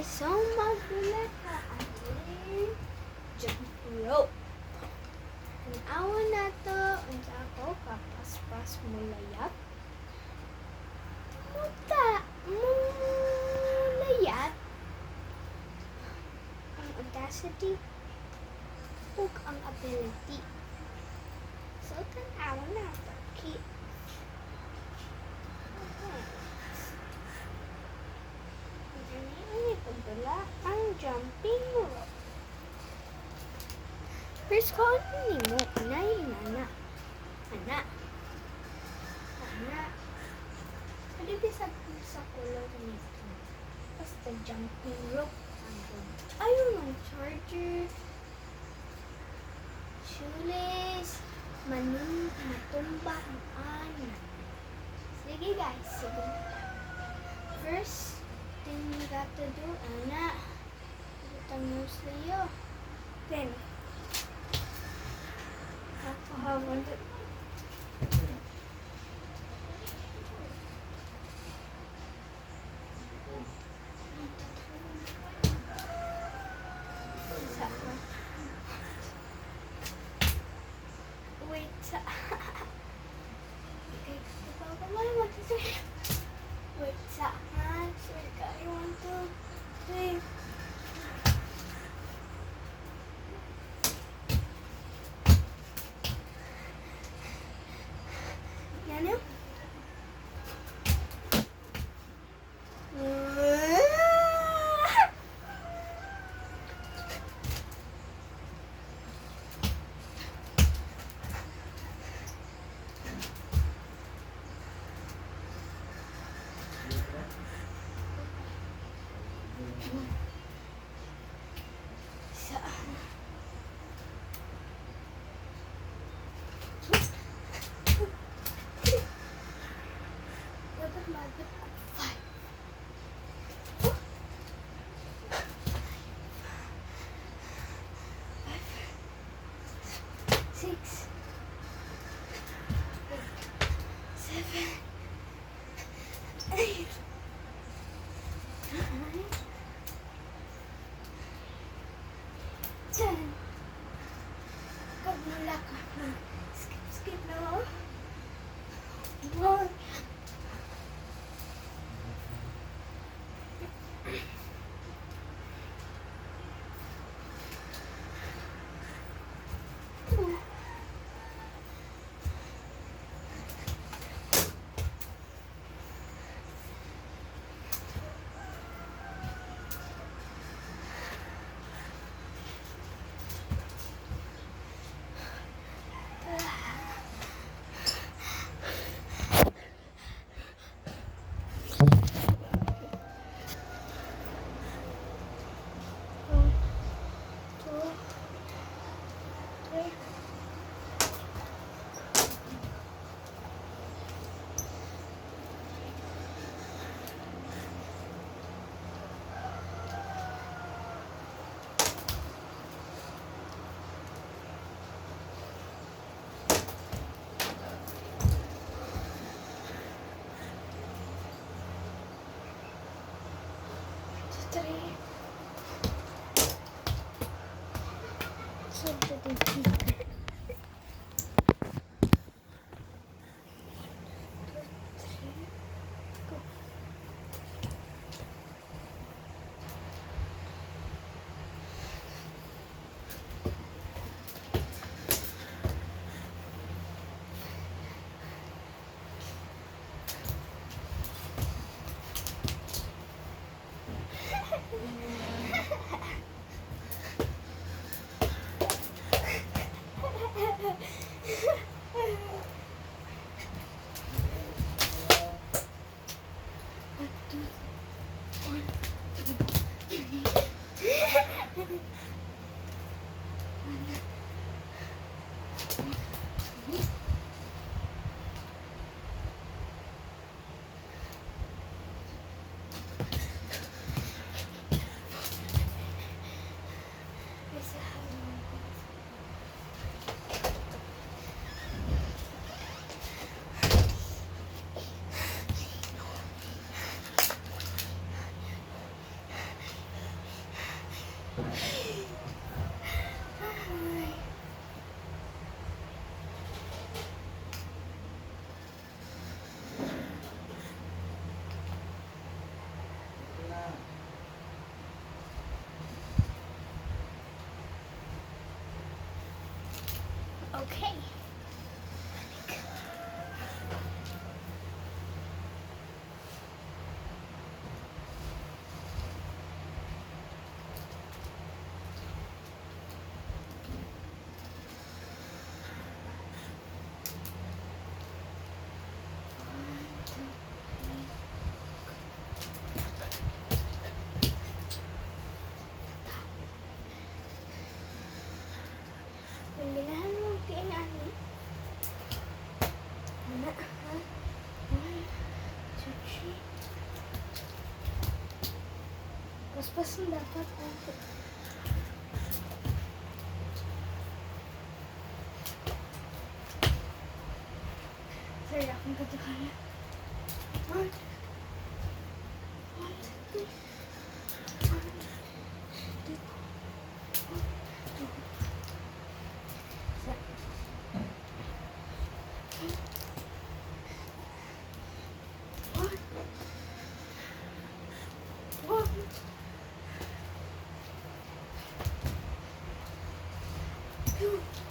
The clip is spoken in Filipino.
guys, so magula ka ang jump rope. Tanawan na to, unsa ako kapaspas mo layat. Mulayat ang audacity ug ang ability. So tanawan na to, keep. Pagdala ang jumping rope. First ko ni mo, inana. Ana. Ano sa kulong nito? Basta jumping rope. Ayun ang charger. Shoelace. Matumba ang ana. Sige guys, sige. First thing you got to do, Anna, butang mo sa'yo. Then, hapahawan to. Wait, okay, wait, I want to play. Yan yun. Dapat mabot ko 5, 6, 7, 8, 9, 10. Kagmula ka. Skip na ako. 1. Okay. Pilihan mo ang ani. Una, ha? 1, 2, 3. Paspas ang dapat. Sorry, akong katukan. 1, 2, 3. 1, 2.